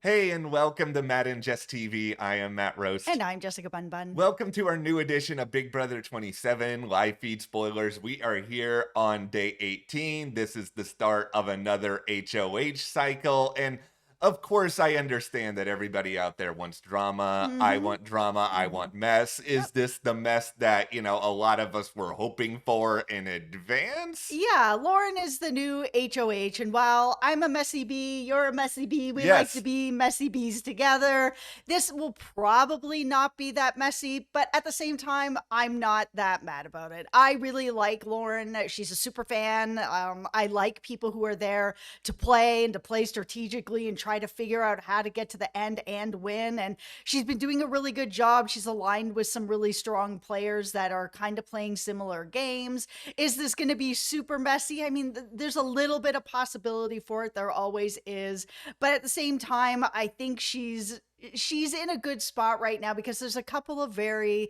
Hey, and welcome to Matt and Jess TV. I am Matt Roast. And I'm Jessica Bun Bun. Welcome to our new edition of Big Brother 27 live feed spoilers. We are here on day 18. This is the start of another HOH cycle. And of course, I understand that everybody out there wants drama. I want drama. I want mess. Is this the mess that, a lot of us were hoping for in advance? Yeah, Lauren is the new HOH. And while I'm a messy bee, you're a messy bee, we like to be messy bees together. This will probably not be that messy, but at the same time, I'm not that mad about it. I really like Lauren. She's a super fan. I like people who are there to play and to play strategically and try to figure out how to get to the end and win. And she's been doing a really good job. She's aligned with some really strong players that are kind of playing similar games. Is this going to be super messy? I mean, there's a little bit of possibility for it. There always is. But at the same time, I think she's in a good spot right now because there's a couple of very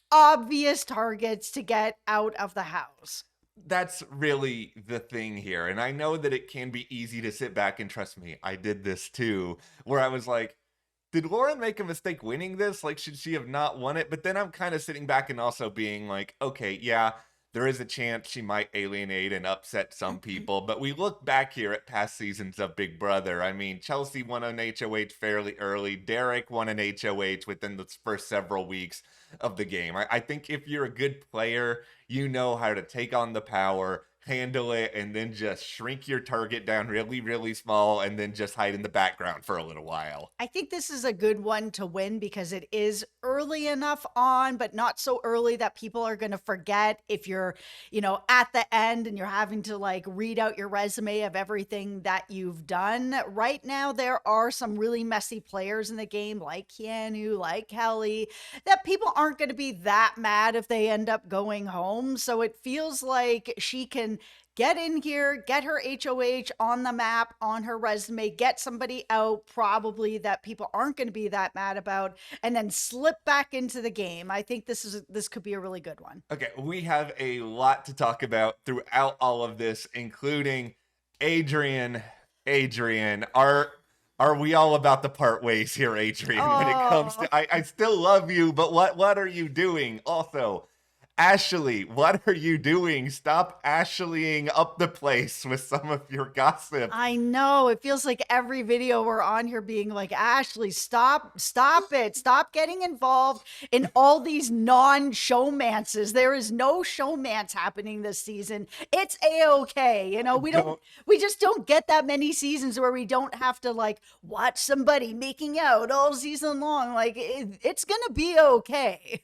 obvious targets to get out of the house. That's really the thing here. And I know that it can be easy to sit back and trust me, I did this too, where I was like, did Lauren make a mistake winning this? Like, should she have not won it? But then I'm kind of sitting back and also being like, okay, yeah, there is a chance she might alienate and upset some people. But we look back here at past seasons of Big Brother. I mean, Chelsea won an HOH fairly early. Derek won an HOH within the first several weeks of the game. I think if you're a good player, you know how to take on the power, handle it, and then just shrink your target down really, really small and then just hide in the background for a little while. I think this is a good one to win because it is early enough on, but not so early that people are going to forget if you're, at the end and you're having to like read out your resume of everything that you've done. Right now, there are some really messy players in the game like Keanu, like Kelly, that people aren't going to be that mad if they end up going home. So it feels like she can get in here, get her HOH on the map, on her resume, get somebody out probably that people aren't going to be that mad about, and then slip back into the game. I think this could be a really good one. Okay, we have a lot to talk about throughout all of this, including Adrian. Adrian, are we all about to part ways here, Adrian, when it comes to I still love you, but what are you doing? Also, Ashley, what are you doing? Stop Ashleying up the place with some of your gossip. I know. It feels like every video we're on here being like, Ashley, stop it. Stop getting involved in all these non-showmances. There is no showmance happening this season. It's A-okay. We just don't get that many seasons where we don't have to like watch somebody making out all season long. Like it's going to be okay.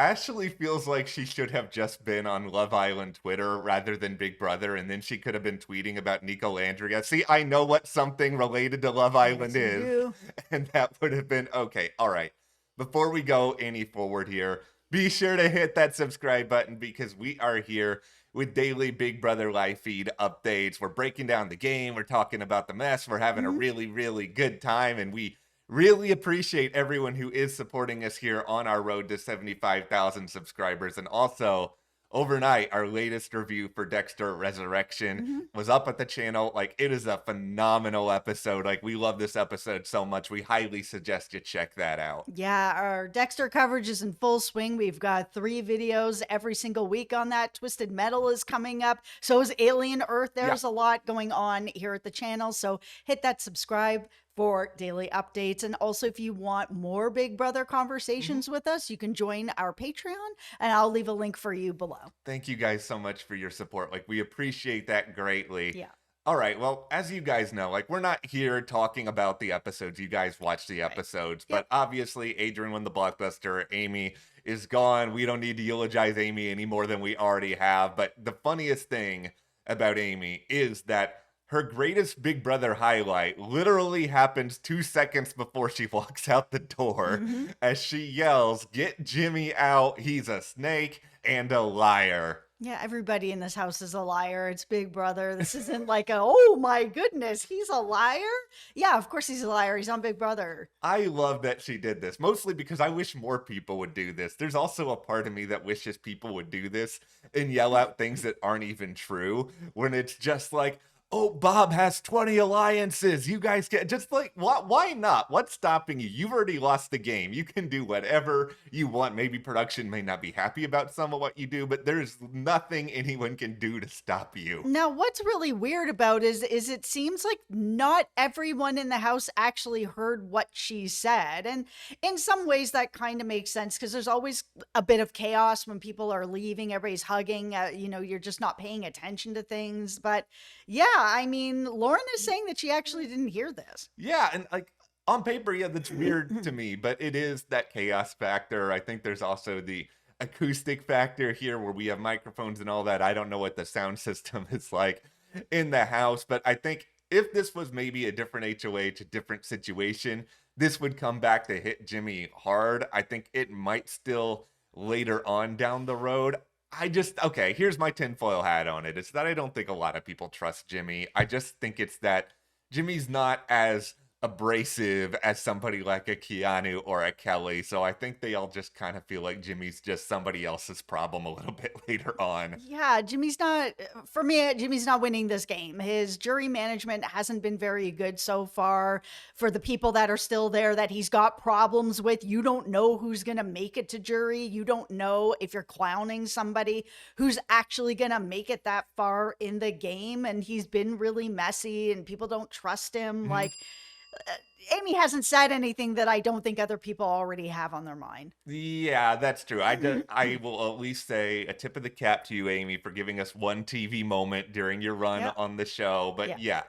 Ashley feels like she should have just been on Love Island Twitter rather than Big Brother, and then she could have been tweeting about Nico Landria. See, I know what something related to Love Island is, and that would have been okay. All right, before we go any forward here, be sure to hit that subscribe button because we are here with daily Big Brother live feed updates. We're breaking down the game. We're talking about the mess. We're having a really, really good time, and we really appreciate everyone who is supporting us here on our road to 75,000 subscribers. And also, overnight, our latest review for Dexter Resurrection was up at the channel. Like, it is a phenomenal episode. Like, we love this episode so much. We highly suggest you check that out. Yeah, our Dexter coverage is in full swing. We've got 3 videos every single week on that. Twisted Metal is coming up. So is Alien Earth. There's a lot going on here at the channel. So hit that subscribe for daily updates. And also, if you want more Big Brother conversations with us, you can join our Patreon, and I'll leave a link for you below. Thank you guys so much for your support. Like, we appreciate that greatly. Yeah. All right, well, as you guys know, like, we're not here talking about the episodes. You guys watch the episodes, but obviously Adrian won the blockbuster. Amy is gone. We don't need to eulogize Amy any more than we already have. But the funniest thing about Amy is that her greatest Big Brother highlight literally happens 2 seconds before she walks out the door as she yells, "Get Jimmy out, he's a snake and a liar." Yeah, everybody in this house is a liar. It's Big Brother. This isn't like oh my goodness, he's a liar? Yeah, of course he's a liar. He's on Big Brother. I love that she did this, mostly because I wish more people would do this. There's also a part of me that wishes people would do this and yell out things that aren't even true when it's just like, oh, Bob has 20 alliances. You guys get just like, why not? What's stopping you? You've already lost the game. You can do whatever you want. Maybe production may not be happy about some of what you do, but there's nothing anyone can do to stop you. Now, what's really weird about is it seems like not everyone in the house actually heard what she said. And in some ways that kind of makes sense because there's always a bit of chaos when people are leaving, everybody's hugging, you're just not paying attention to things. But yeah, I mean, Lauren is saying that she actually didn't hear this. Yeah, and like on paper, yeah, that's weird to me, but it is that chaos factor. I think there's also the acoustic factor here where we have microphones and all that. I don't know what the sound system is like in the house, but I think if this was maybe a different HOH, a different situation, this would come back to hit Jimmy hard. I think it might still later on down the road. Okay, here's my tinfoil hat on it. It's that I don't think a lot of people trust Jimmy. I just think it's that Jimmy's not as abrasive as somebody like a Keanu or a Kelly. So I think they all just kind of feel like Jimmy's just somebody else's problem a little bit later on. Yeah, for me, Jimmy's not winning this game. His jury management hasn't been very good so far. For the people that are still there that he's got problems with, you don't know who's going to make it to jury. You don't know if you're clowning somebody who's actually going to make it that far in the game. And he's been really messy and people don't trust him. Like, Amy hasn't said anything that I don't think other people already have on their mind. Yeah, that's true. I will at least say a tip of the cap to you, Amy, for giving us one TV moment during your run on the show. But yeah,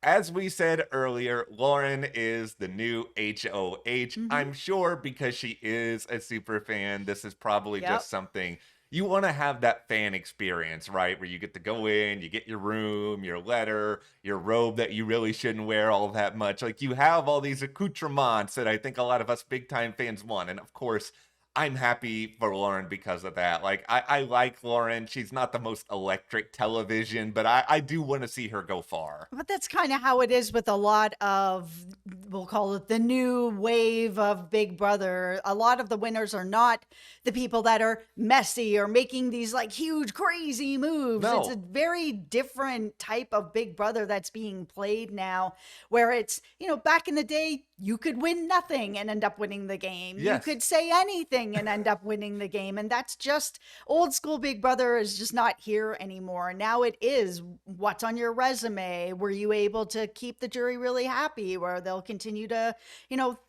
as we said earlier, Lauren is the new HOH. I'm sure because she is a super fan, this is probably just something you want to have that fan experience, right? Where you get to go in, you get your room, your letter, your robe that you really shouldn't wear all that much. Like you have all these accoutrements that I think a lot of us big time fans want. And of course, I'm happy for Lauren because of that. Like, I like Lauren. She's not the most electric television, but I do want to see her go far. But that's kind of how it is with a lot of, we'll call it the new wave of Big Brother. A lot of the winners are not the people that are messy or making these like huge, crazy moves. No. It's a very different type of Big Brother that's being played now, where it's, back in the day, you could win nothing and end up winning the game. Yes. You could say anything and end up winning the game. And that's just old school Big Brother is just not here anymore. Now it is what's on your resume. Were you able to keep the jury really happy where they'll continue to,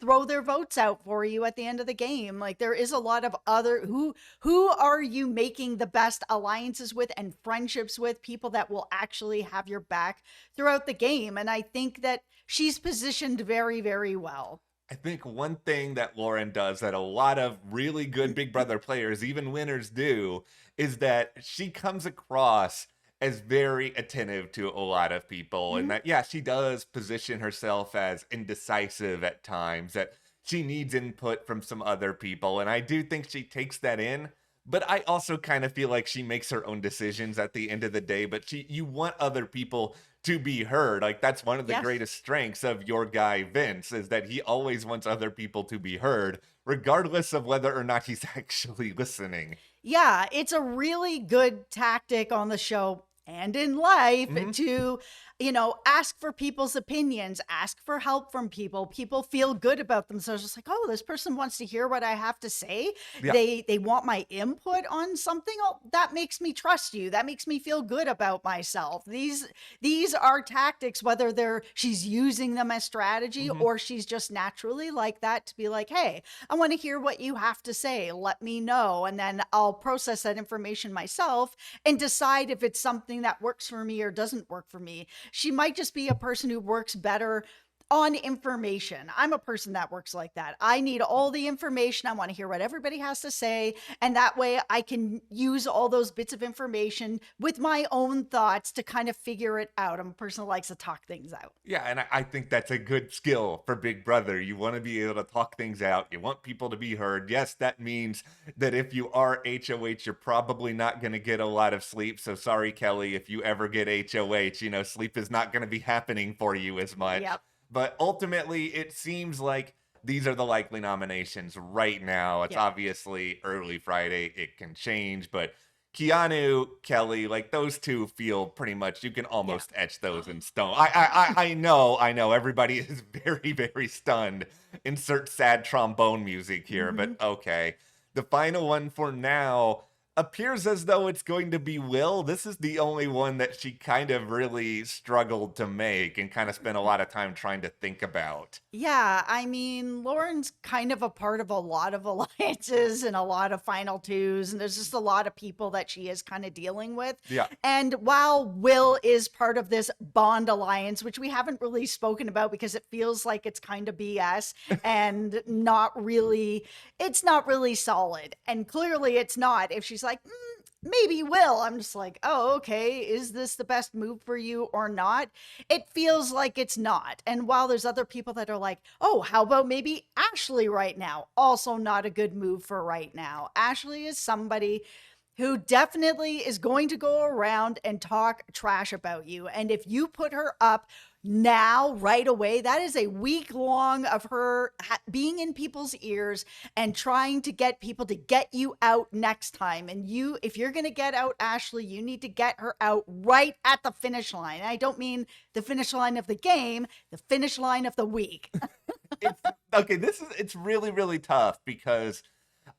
throw their votes out for you at the end of the game? Like there is a lot of other who are you making the best alliances with and friendships with, people that will actually have your back throughout the game. And I think that she's positioned very, very well. I think one thing that Lauren does that a lot of really good Big Brother players, even winners, do is that she comes across as very attentive to a lot of people. And that, yeah, she does position herself as indecisive at times, that she needs input from some other people. And I do think she takes that in. But I also kind of feel like she makes her own decisions at the end of the day. But you want other people to be heard. Like that's one of the greatest strengths of your guy, Vince, is that he always wants other people to be heard, regardless of whether or not he's actually listening. Yeah, it's a really good tactic on the show and in life to, ask for people's opinions, ask for help from people. People feel good about themselves. Just like, oh, this person wants to hear what I have to say. Yeah. They want my input on something. Oh, that makes me trust you. That makes me feel good about myself. These are tactics, whether she's using them as strategy or she's just naturally like that, to be like, hey, I want to hear what you have to say. Let me know. And then I'll process that information myself and decide if it's something that works for me or doesn't work for me. She might just be a person who works better on information. I'm a person that works like that. I need all the information. I want to hear what everybody has to say. And that way I can use all those bits of information with my own thoughts to kind of figure it out. I'm a person who likes to talk things out. Yeah, and I think that's a good skill for Big Brother. You want to be able to talk things out. You want people to be heard. Yes, that means that if you are HOH, you're probably not going to get a lot of sleep. So sorry, Kelly, if you ever get HOH, sleep is not going to be happening for you as much. Yep. But ultimately, it seems like these are the likely nominations right now. It's obviously early Friday. It can change, but Keanu, Kelly, like those two feel pretty much, you can Yeah. almost etch those in stone. I know, everybody is very, very stunned. Insert sad trombone music here, but Mhm. okay. The final one for now appears as though it's going to be Will. This is the only one that she kind of really struggled to make and kind of spent a lot of time trying to think about. Yeah, I mean, Lauren's kind of a part of a lot of alliances and a lot of final twos, and there's just a lot of people that she is kind of dealing with. Yeah. And while Will is part of this Bond alliance, which we haven't really spoken about because it feels like it's kind of BS and it's not really solid. And clearly it's not. If she's like, maybe Will, I'm just like, oh, okay, is this the best move for you or not? It feels like it's not. And while there's other people that are like, oh, how about maybe Ashley right now? Also, not a good move for right now. Ashley is somebody who definitely is going to go around and talk trash about you. And if you put her up now, right away, that is a week long of her being in people's ears and trying to get people to get you out next time. And if you're going to get out Ashley, you need to get her out right at the finish line. I don't mean the finish line of the game, the finish line of the week. Okay, it's really, really tough because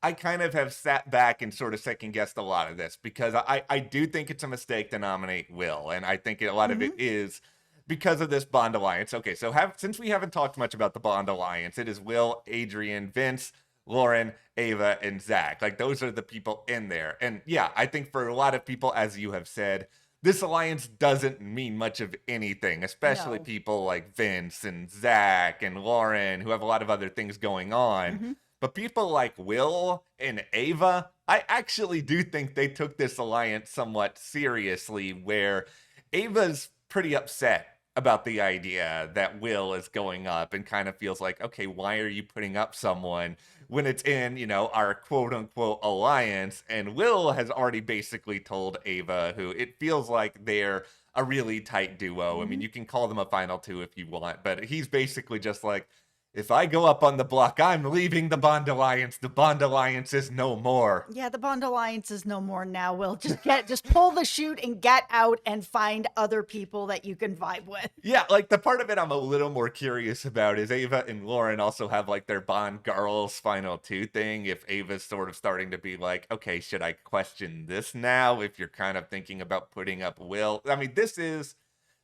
I kind of have sat back and sort of second guessed a lot of this because I do think it's a mistake to nominate Will, and I think a lot of it is because of this Bond alliance. Okay, so since we haven't talked much about the Bond alliance, it is Will, Adrian, Vince, Lauren, Ava, and Zach. Like those are the people in there, and yeah, I think for a lot of people, as you have said, this alliance doesn't mean much of anything, especially No. people like Vince and Zach and Lauren who have a lot of other things going on. Mhm. But people like Will and Ava, I actually do think they took this alliance somewhat seriously, where Ava's pretty upset about the idea that Will is going up and kind of feels like, okay, why are you putting up someone when it's in, our quote unquote alliance? And Will has already basically told Ava, who it feels like they're a really tight duo. I mean, Mhm. you can call them a final two if you want, but he's basically just like, if I go up on the block, I'm leaving the Bond Alliance. The Bond Alliance is no more. Yeah, the Bond Alliance is no more now. Will just pull the chute and get out and find other people that you can vibe with. Yeah, like the part of it I'm a little more curious about is Ava and Lauren also have like their Bond girls final two thing. If Ava's sort of starting to be like, okay, should I question this now? If you're kind of thinking about putting up Will. I mean, this is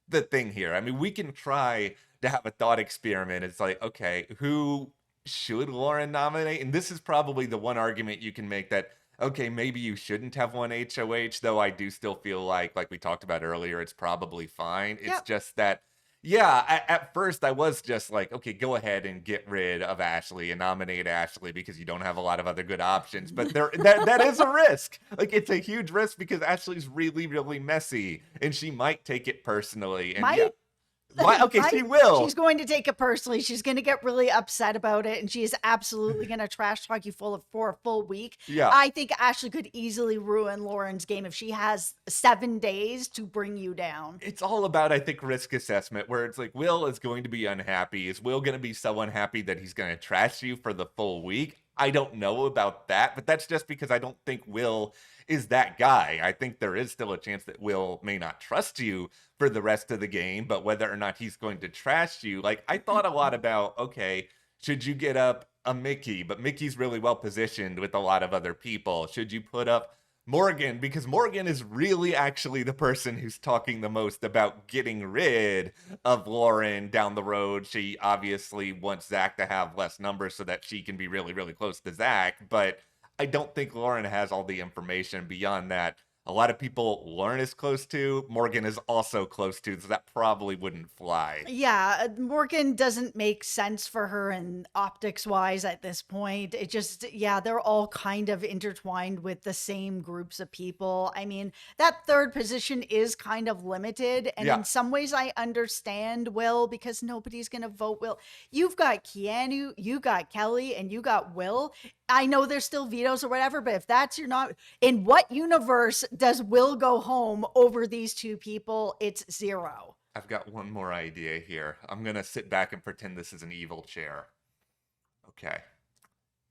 the thing here. I mean, we can try to have a thought experiment. It's like, okay, who should Lauren nominate? And this is probably the one argument you can make that, okay, maybe you shouldn't have one HOH, though I do still feel like we talked about earlier, it's probably fine. It's Yep. just that, yeah, at first I was just like, okay, go ahead and get rid of Ashley and nominate Ashley because you don't have a lot of other good options. But that is a risk. Like it's a huge risk because Ashley's really, really messy and she might take it personally. And yeah, okay, she will. She's going to take it personally. She's going to get really upset about it, and she is absolutely going to trash talk you for a full week. Yeah. I think Ashley could easily ruin Lauren's game if she has 7 days to bring you down. It's all about, I think, risk assessment, where it's like Will is going to be unhappy. Is Will going to be so unhappy that he's going to trash you for the full week? I don't know about that, but that's just because I don't think Will is that guy. I think there is still a chance that Will may not trust you for the rest of the game, but whether or not he's going to trash you, like I thought a lot about, okay, should you get up a Mickey? But Mickey's really well positioned with a lot of other people. Should you put up Morgan? Because Morgan is really actually the person who's talking the most about getting rid of Lauren down the road. She obviously wants Zach to have less numbers so that she can be really, really close to Zach, but I don't think Lauren has all the information beyond that. A lot of people Lauren is close to, Morgan is also close to, so that probably wouldn't fly. Yeah, Morgan doesn't make sense for her and optics wise at this point. It just, yeah, they're all kind of intertwined with the same groups of people. I mean, that third position is kind of limited. And Yeah. in some ways, I understand Will because nobody's going to vote Will. You've got Keanu, you got Kelly, and you got Will. I know there's still vetoes or whatever, but if that's your not, in what universe does Will go home over these two people? It's 0. I've got one more idea here. I'm going to sit back and pretend this is an evil chair. Okay.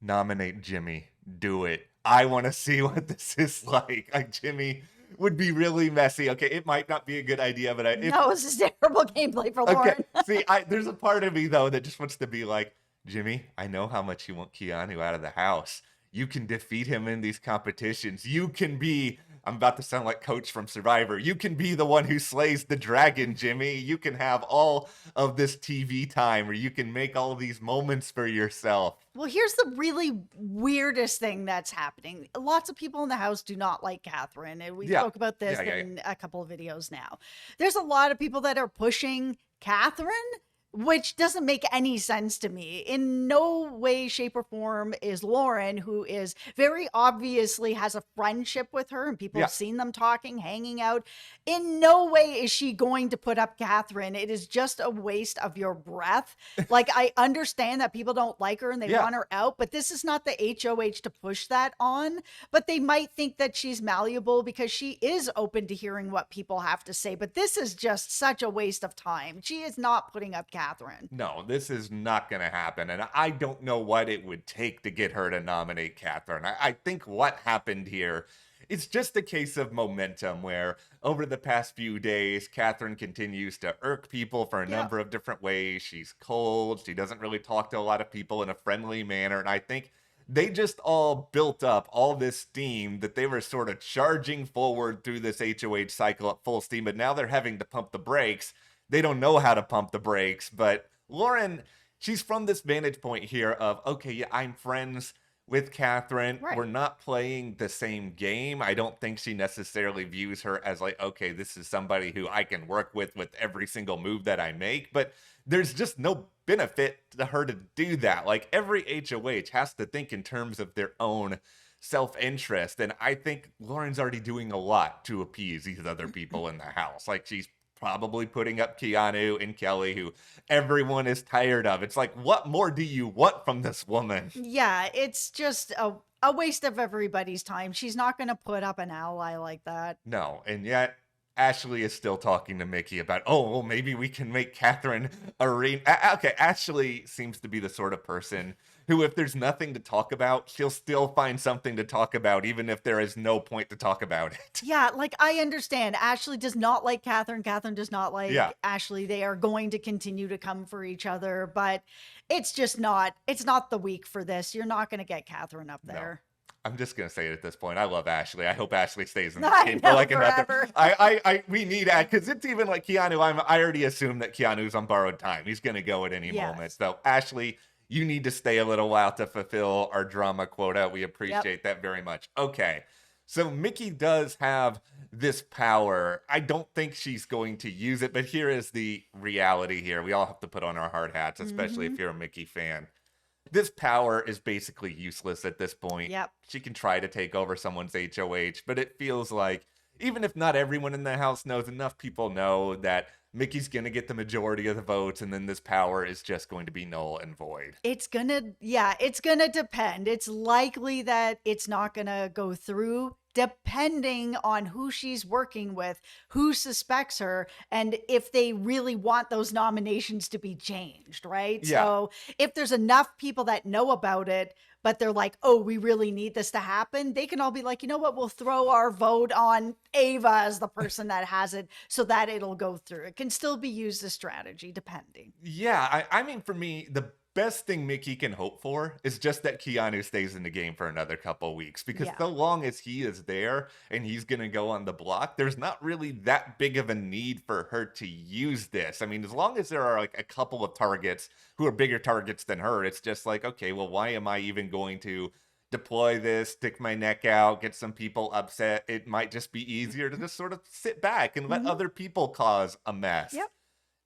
nominate Jimmy. Do it. I want to see what this is like. Jimmy would be really messy. Okay, it might not be a good idea, but no, it's a terrible gameplay for Lauren. Okay, see, there's a part of me though that just wants to be like, Jimmy, I know how much you want Keanu out of the house. You can defeat him in these competitions. You can be, I'm about to sound like Coach from Survivor. You can be the one who slays the dragon, Jimmy. You can have all of this TV time, or you can make all these moments for yourself. Well, here's the really weirdest thing that's happening. Lots of people in the house do not like Catherine, and we spoke about this in a couple of videos now. There's a lot of people that are pushing Catherine, which doesn't make any sense to me. In no way, shape, or form is Lauren, who is very obviously has a friendship with her, and people have seen them talking, hanging out. In no way is she going to put up Catherine. It is just a waste of your breath. Like, I understand that people don't like her and they want her out, but this is not the HOH to push that on. But they might think that she's malleable because she is open to hearing what people have to say. But this is just such a waste of time. She is not putting up Catherine. No, this is not going to happen. And I don't know what it would take to get her to nominate Catherine. I think what happened here, it's just a case of momentum where over the past few days, Catherine continues to irk people for a number of different ways. She's cold. She doesn't really talk to a lot of people in a friendly manner. And I think they just all built up all this steam that they were sort of charging forward through this HOH cycle at full steam. But now they're having to pump the brakes. They don't know how to pump the brakes, but Lauren, she's from this vantage point here of, okay, yeah, I'm friends with Catherine. Right. We're not playing the same game. I don't think she necessarily views her as like, okay, this is somebody who I can work with every single move that I make, but there's just no benefit to her to do that. Like, every HOH has to think in terms of their own self-interest, and I think Lauren's already doing a lot to appease these other people in the house. Like, she's probably putting up Keanu and Kelly, who everyone is tired of. It's like, what more do you want from this woman? Yeah, it's just a waste of everybody's time. She's not going to put up an ally like that. No, and yet Ashley is still talking to Mickey about, oh, well, maybe we can make Catherine a okay, Ashley seems to be the sort of person who, if there's nothing to talk about, she'll still find something to talk about, even if there is no point to talk about it. Yeah, like, I understand. Ashley does not like Catherine. Catherine does not like Ashley. They are going to continue to come for each other, but it's just not, it's not the week for this. You're not going to get Catherine up there. No. I'm just gonna say it at this point. I love Ashley. I hope Ashley stays in the game for like forever. another. We need because it's even like Keanu. I already assume that Keanu's on borrowed time. He's gonna go at any moment. So Ashley, you need to stay a little while to fulfill our drama quota. We appreciate that very much. Okay, so Mickey does have this power. I don't think she's going to use it, but here is the reality. Here, we all have to put on our hard hats, especially if you're a Mickey fan. This power is basically useless at this point. Yep. She can try to take over someone's HOH, but it feels like, even if not everyone in the house knows, enough people know that Mickey's going to get the majority of the votes, and then this power is just going to be null and void. It's gonna depend. It's likely that it's not gonna go through, depending on who she's working with, who suspects her, and if they really want those nominations to be changed, right? Yeah. So if there's enough people that know about it, but they're like, oh, we really need this to happen, they can all be like, you know what, we'll throw our vote on Ava as the person that has it so that it'll go through. It can still be used as strategy, depending. Yeah, I mean, for me, the best thing Mickey can hope for is just that Keanu stays in the game for another couple weeks, because so long as he is there and he's going to go on the block, there's not really that big of a need for her to use this. I mean, as long as there are like a couple of targets who are bigger targets than her, it's just like, okay, well, why am I even going to deploy this, stick my neck out, get some people upset? It might just be easier to just sort of sit back and let other people cause a mess. Yep.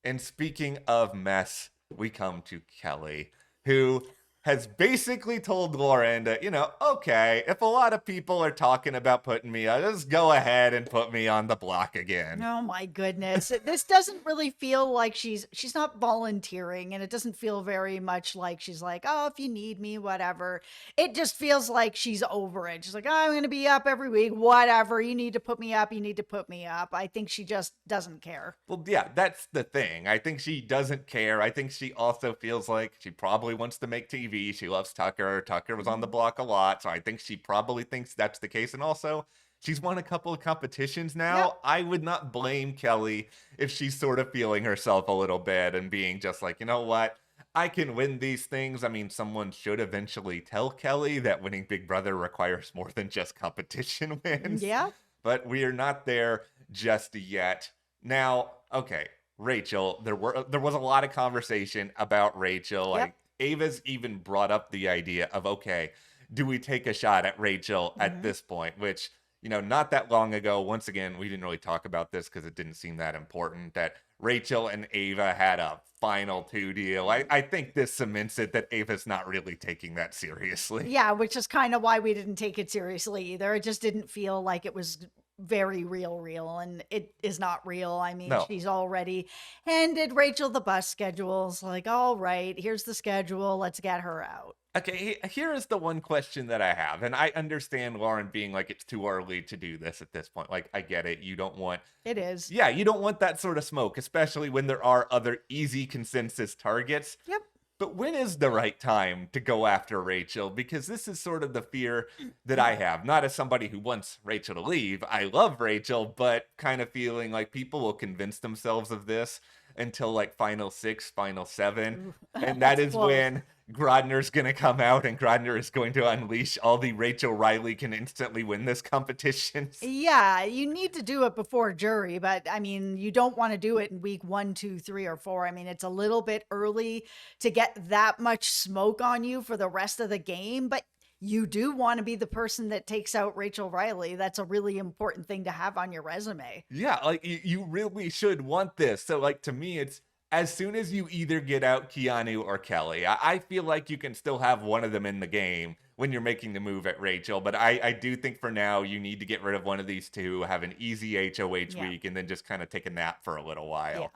And speaking of mess, we come to Kelly, who has basically told Lauren that, you know, okay, if a lot of people are talking about putting me on, just go ahead and put me on the block again. Oh my goodness. This doesn't really feel like she's not volunteering, and it doesn't feel very much like she's like, oh, if you need me, whatever. It just feels like she's over it. She's like, oh, I'm going to be up every week, whatever. You need to put me up. You need to put me up. I think she just doesn't care. Well, yeah, that's the thing. I think she doesn't care. I think she also feels like she probably wants to make TV TV. She loves Tucker. Tucker was on the block a lot, so I think she probably thinks that's the case. And also, she's won a couple of competitions now. Yep. I would not blame Kelly if she's sort of feeling herself a little bit and being just like, you know what? I can win these things. I mean, someone should eventually tell Kelly that winning Big Brother requires more than just competition wins. Yeah. But we are not there just yet. Now, okay, Rachel, there was a lot of conversation about Rachel. Yep. Like Ava's even brought up the idea of, okay, do we take a shot at Rachel at this point? Which, you know, not that long ago, once again, we didn't really talk about this because it didn't seem that important, that Rachel and Ava had a final 2 deal. I think this cements it that Ava's not really taking that seriously. Yeah, which is kind of why we didn't take it seriously either. It just didn't feel like it was very real, and it is not real. I mean, No. she's already handed Rachel the bus schedules, like, all right, here's the schedule, let's get her out. Okay, here is the one question that I have, and I understand Lauren being like, it's too early to do this at this point. Like, I get it. You don't want, It is. yeah, you don't want that sort of smoke, especially when there are other easy consensus targets. Yep. But when is the right time to go after Rachel? Because this is sort of the fear that I have. Not as somebody who wants Rachel to leave. I love Rachel, but kind of feeling like people will convince themselves of this until like final 6, final 7. And that is close. when Grodner's going to come out and Grodner is going to unleash all the Rachel Riley can instantly win this competition. Yeah, you need to do it before jury, but I mean, you don't want to do it in week 1, 2, 3, or 4. I mean, it's a little bit early to get that much smoke on you for the rest of the game, but you do want to be the person that takes out Rachel Riley. That's a really important thing to have on your resume. Yeah, like you really should want this. So like to me, it's as soon as you either get out Keanu or Kelly, I feel like you can still have one of them in the game when you're making the move at Rachel. But I do think for now, you need to get rid of one of these two, have an easy HOH week, and then just kind of take a nap for a little while. Yeah.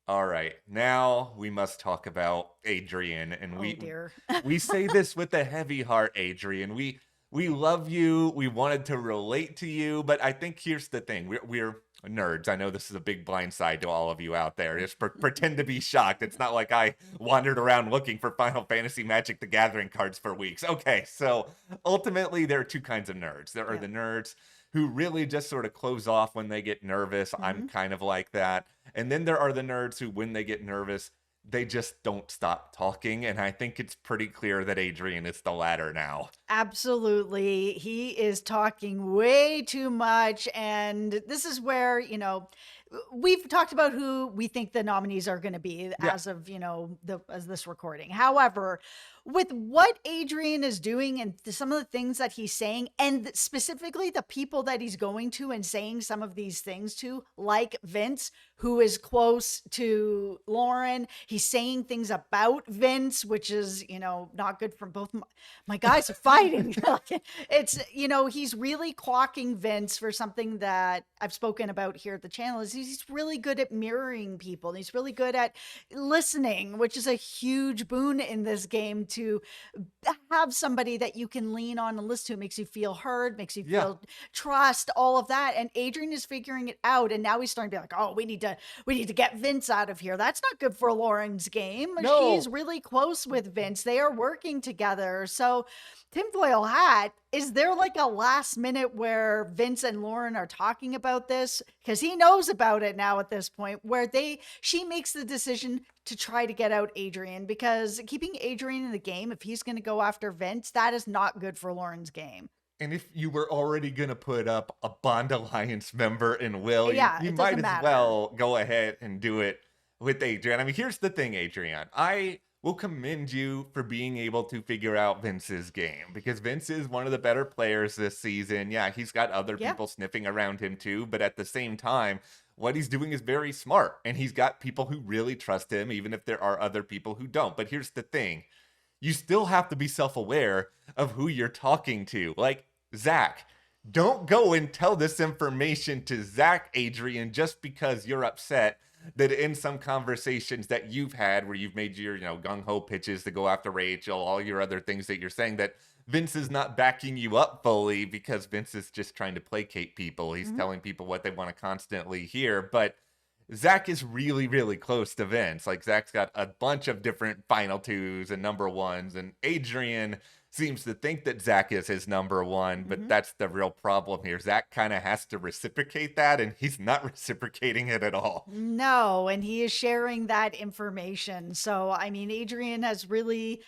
All right, now we must talk about Adrian. And Dear. we say this with a heavy heart, Adrian. We love you. We wanted to relate to you. But I think here's the thing. We're nerds. I know this is a big blind side to all of you out there. Just pretend to be shocked. It's not like I wandered around looking for Final Fantasy Magic the Gathering cards for weeks. Okay, so ultimately there are two kinds of nerds. There are the nerds who really just sort of close off when they get nervous. I'm kind of like that. And then there are the nerds who, when they get nervous, they just don't stop talking. And I think it's pretty clear that Adrian is the latter now. Absolutely. He is talking way too much. And this is where, you know, we've talked about who we think the nominees are going to be as of, you know, as this recording. However, with what Adrian is doing and some of the things that he's saying, and specifically the people that he's going to and saying some of these things to, like Vince, who is close to Lauren. He's saying things about Vince, which is, you know, not good for both. My guys are fighting. It's, you know, he's really clocking Vince for something that I've spoken about here at the channel. Is he's really good at mirroring people. And he's really good at listening, which is a huge boon in this game. To have somebody that you can lean on and listen to makes you feel heard, makes you feel trust, all of that. And Adrian is figuring it out. And now he's starting to be like, oh, we need to get Vince out of here. That's not good for Lauren's game. No. She's really close with Vince. They are working together. So tinfoil hat, is there like a last minute where Vince and Lauren are talking about this? Because he knows about it now at this point, where she makes the decision to try to get out Adrian, because keeping Adrian in the game, if he's going to go after Vince, that is not good for Lauren's game. And if you were already going to put up a Bond Alliance member in Will, you might as well go ahead and do it with Adrian. I mean, here's the thing, Adrian. I will commend you for being able to figure out Vince's game, because Vince is one of the better players this season. Yeah, he's got other people sniffing around him too, but at the same time, what he's doing is very smart, and he's got people who really trust him, even if there are other people who don't. But here's the thing. You still have to be self-aware of who you're talking to. Like, Zach, don't go and tell this information to Zach, Adrian, just because you're upset that in some conversations that you've had where you've made your, gung-ho pitches to go after Rachel, all your other things that you're saying, that Vince is not backing you up fully, because Vince is just trying to placate people. He's telling people what they want to constantly hear. But Zach is really, really close to Vince. Like, Zach's got a bunch of different final twos and number ones, and Adrian seems to think that Zach is his number one, but that's the real problem here. Zach kind of has to reciprocate that, and he's not reciprocating it at all. No, and he is sharing that information. So, I mean, Adrian has really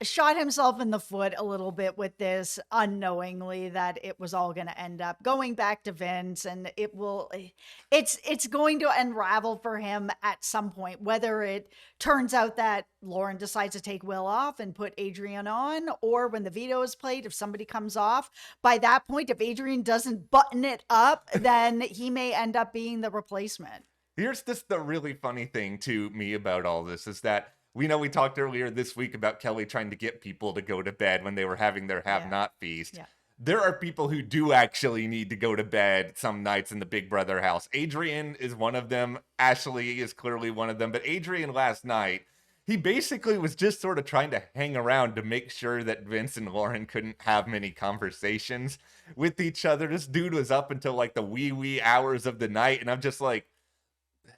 shot himself in the foot a little bit with this, unknowingly, that it was all going to end up going back to Vince, and it's going to unravel for him at some point, whether it turns out that Lauren decides to take Will off and put Adrian on, or when the veto is played, if somebody comes off. By that point, if Adrian doesn't button it up, then he may end up being the replacement. Here's just the really funny thing to me about all this is that we talked earlier this week about Kelly trying to get people to go to bed when they were having their have-not feast. Yeah. There are people who do actually need to go to bed some nights in the Big Brother house. Adrian is one of them. Ashley is clearly one of them. But Adrian last night, he basically was just sort of trying to hang around to make sure that Vince and Lauren couldn't have many conversations with each other. This dude was up until like the wee hours of the night. And I'm just like,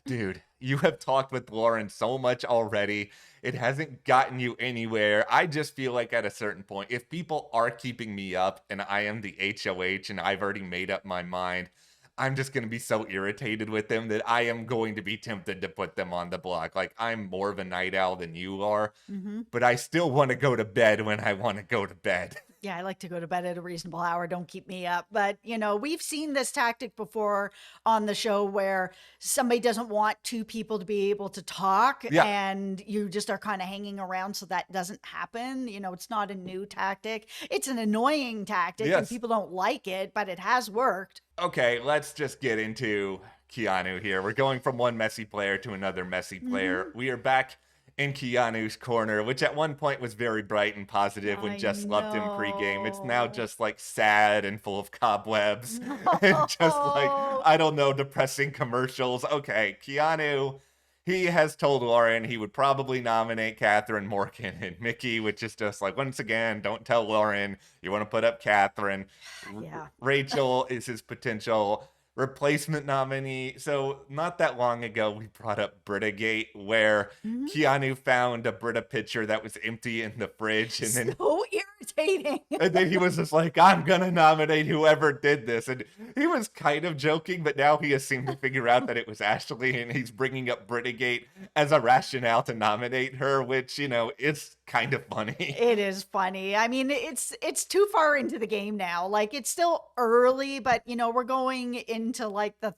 dude, you have talked with Lauren so much already. It hasn't gotten you anywhere. I just feel like at a certain point, if people are keeping me up and I am the HOH and I've already made up my mind, I'm just going to be so irritated with them that I am going to be tempted to put them on the block. Like, I'm more of a night owl than you are, but I still want to go to bed when I want to go to bed. Yeah, I like to go to bed at a reasonable hour. Don't keep me up. But, we've seen this tactic before on the show where somebody doesn't want two people to be able to talk and you just are kind of hanging around so that doesn't happen. It's not a new tactic. It's an annoying tactic and people don't like it, but it has worked. Okay, let's just get into Keanu here. We're going from one messy player to another messy player. We are back in Keanu's corner, which at one point was very bright and positive when Jess loved him pregame. It's now just like sad and full of cobwebs and just like, I don't know, depressing commercials. Okay, Keanu, he has told Lauren he would probably nominate Catherine, Morgan, and Mickey, which is just like, once again, don't tell Lauren you want to put up Catherine. Rachel is his potential replacement nominee. So not that long ago, we brought up Britta-gate, where Keanu found a Britta pitcher that was empty in the fridge. And then, so irritating. And then he was just like, I'm going to nominate whoever did this. And he was kind of joking, but now he has seemed to figure out that it was Ashley, and he's bringing up Britta-gate as a rationale to nominate her, which, it's kind of funny. It is funny. I mean, it's too far into the game now. Like, it's still early, but we're going into like the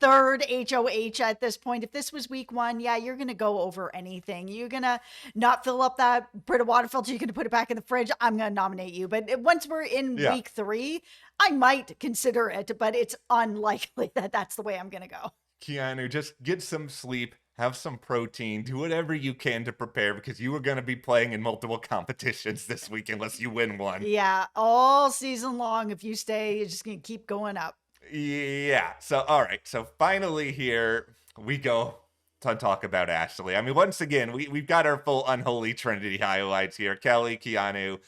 third HOH at this point. If this was week one, you're gonna go over anything. You're gonna not fill up that Brita water filter. You're gonna put it back in the fridge. I'm gonna nominate you. But once we're in week 3, I might consider it, but it's unlikely that that's the way I'm gonna go. Keanu, just get some sleep. Have some protein, do whatever you can to prepare, because you are going to be playing in multiple competitions this week unless you win one. Yeah, all season long. If you stay, you're just going to keep going up. Yeah. So, all right. So finally here we go to talk about Ashley. I mean, once again, we've got our full unholy trinity highlights here. Kelly, Keanu,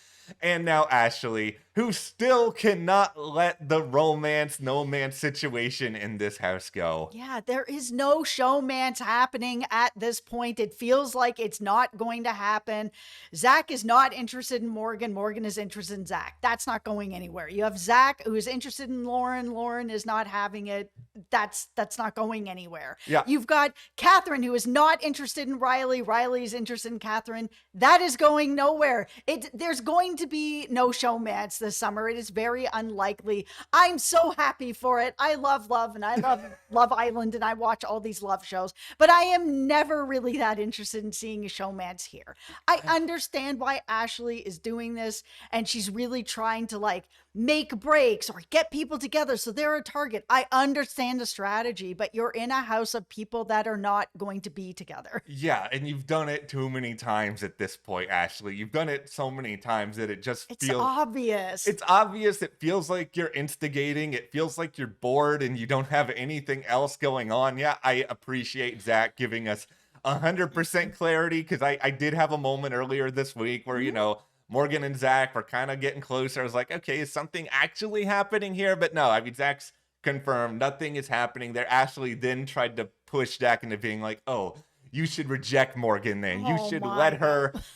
and now Ashley, who still cannot let the romance-no-man situation in this house go. Yeah, there is no showmance happening at this point. It feels like it's not going to happen. Zach is not interested in Morgan. Morgan is interested in Zach. That's not going anywhere. You have Zach, who is interested in Lauren. Lauren is not having it. That's not going anywhere. Yeah. You've got Catherine, who is not interested in Riley. Riley is interested in Catherine. That is going nowhere. There's going to be no showmance this summer. It is very unlikely. I'm so happy for it. I love love, and I love Love Island, and I watch all these love shows, but I am never really that interested in seeing a showmance here. I understand why Ashley is doing this, and she's really trying to like make breaks or get people together so they're a target. I understand the strategy, but you're in a house of people that are not going to be together. Yeah, and you've done it too many times at this point, Ashley. You've done it so many times that it just feels obvious. It's obvious. It feels like you're instigating. It feels like you're bored and you don't have anything else going on. Yeah, I appreciate Zach giving us 100% clarity, because I did have a moment earlier this week where, Morgan and Zach were kind of getting closer. I was like, okay, is something actually happening here? But no, I mean, Zach's confirmed. Nothing is happening there. Ashley then tried to push Zach into being like, oh, you should reject Morgan then. You Oh should my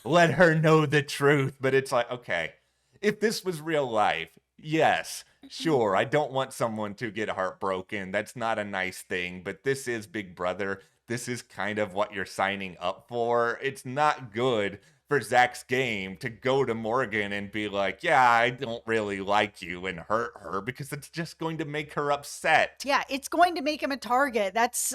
let her know the truth. But it's like, okay, if this was real life, yes, sure, I don't want someone to get heartbroken. That's not a nice thing, but this is Big Brother. This is kind of what you're signing up for. It's not good for Zach's game to go to Morgan and be like, yeah, I don't really like you, and hurt her, because it's just going to make her upset. Yeah, it's going to make him a target. That's,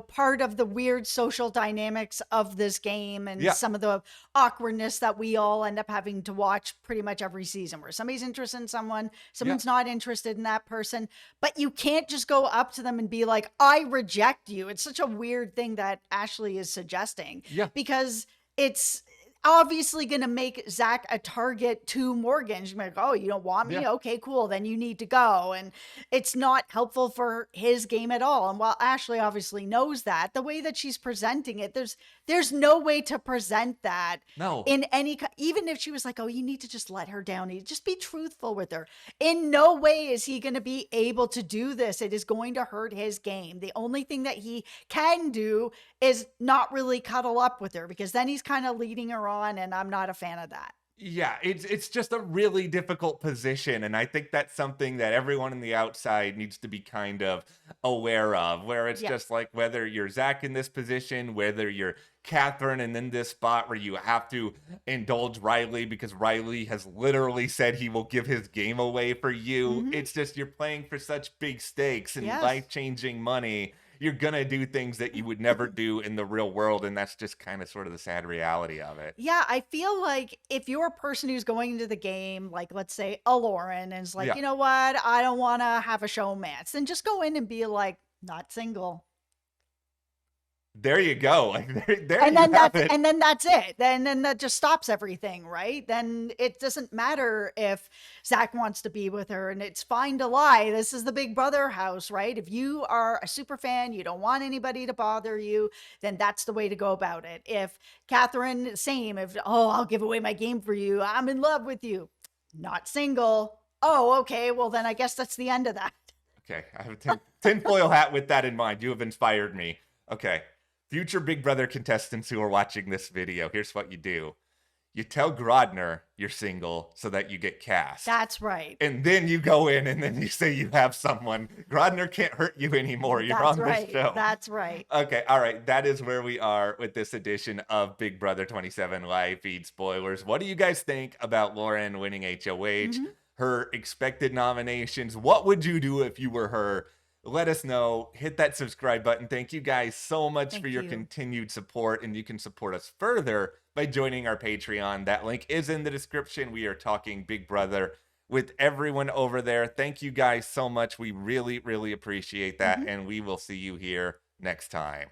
part of the weird social dynamics of this game and some of the awkwardness that we all end up having to watch pretty much every season, where somebody's interested in someone's not interested in that person, but you can't just go up to them and be like, I reject you. It's such a weird thing that Ashley is suggesting, because it's obviously going to make Zach a target to Morgan. She's like, oh, you don't want me? Okay, cool. Then you need to go. And it's not helpful for his game at all. And while Ashley obviously knows that, the way that she's presenting it, there's no way to present that in any, even if she was like, oh, you need to just let her down. You just be truthful with her. In no way is he going to be able to do this. It is going to hurt his game. The only thing that he can do is not really cuddle up with her, because then he's kind of leading her on, and I'm not a fan of that. Yeah, it's just a really difficult position, and I think that's something that everyone on the outside needs to be kind of aware of, where it's just like, whether you're Zach in this position, whether you're Catherine and in this spot where you have to indulge Riley because Riley has literally said he will give his game away for you. It's just, you're playing for such big stakes and life-changing money. You're going to do things that you would never do in the real world, and that's just kind of sort of the sad reality of it. Yeah, I feel like if you're a person who's going into the game, like let's say a Lauren, and is like, you know what, I don't want to have a showmance, then just go in and be like, not single. There you go. Like, there and you then have that's it. and then that's it. Then that just stops everything, right? Then it doesn't matter if Zach wants to be with her, and it's fine to lie. This is the Big Brother house, right? If you are a super fan, you don't want anybody to bother you, then that's the way to go about it. If Catherine, same. If I'll give away my game for you, I'm in love with you, not single. Oh, okay. Well, then I guess that's the end of that. Okay, I have a tinfoil hat with that in mind. You have inspired me. Okay. Future Big Brother contestants who are watching this video, here's what you do. You tell Grodner you're single so that you get cast. That's right. And then you go in and then you say you have someone. Grodner can't hurt you anymore. You're on this show. That's right. Okay, all right. That is where we are with this edition of Big Brother 27 Live Feed Spoilers. What do you guys think about Lauren winning HOH? Her expected nominations? What would you do if you were her? Let us know. Hit that subscribe button. Thank you guys so much for your continued support, and you can support us further by joining our Patreon. That link is in the description. We are talking Big Brother with everyone over there. Thank you guys so much. We really, really appreciate that, and we will see you here next time.